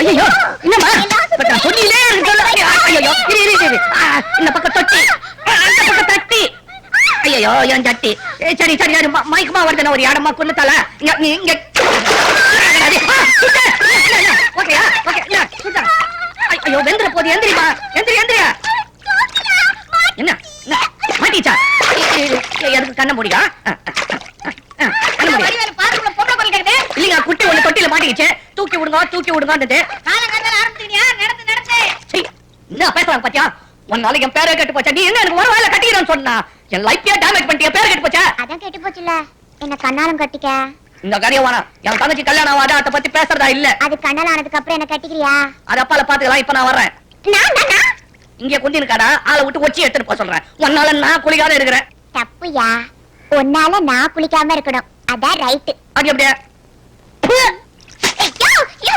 ஐயோ என்னம்மா சொன்னீங்களே ஐயோ இந்த பக்கம் தொட்டி அந்த பக்கம் தட்டி ஐயோ என் தட்டி சரி சரி சரி மயக்கமா வருதுன்னா ஒரு இடமா கொண்டுத்தால இங்க ஓகேயா ஓகே ஐயோ வெந்துற போது எந்திரிமா எந்திரியா என்ன மாட்டிச்சா எதுக்கு கண்ண முடியா இல்லைங்க குட்டி ஒண்ணு தொட்டில மாட்டிக்கிச்சு தூக்கி விடுங்க என்ன பேசுறாங்க பாத்தியா உன்னால என் பேரை கெட்டு போச்சா நீ என்ன எனக்கு ஒரு வேலை கட்டிக்கிறேன்னு சொன்னா என் லைஃபே டேமேஜ் பண்ணிட்டியா பேரை கெட்டு போச்சா அதான் கெட்டு போச்சுல என்ன கண்ணாலம் கட்டிக்க இந்த கரைய வேணாம் என் தங்கச்சி கல்யாணம் ஆகாத அதை பத்தி பேசுறதா இல்ல அது கண்ணால ஆனதுக்கு அப்புறம் என்ன கட்டிக்கிறியா அது அப்பால பாத்துக்கலாம் இப்ப நான் வர்றேன் இங்க குந்தி இருக்காடா ஆளை விட்டு ஒச்சி எடுத்துட்டு போக சொல்றேன் உன்னால நான் குளிக்காத இருக்கிறேன் தப்புயா உன்னால நான் குளிக்காம இருக்கணும் அதான் ரைட் அது எப்படியா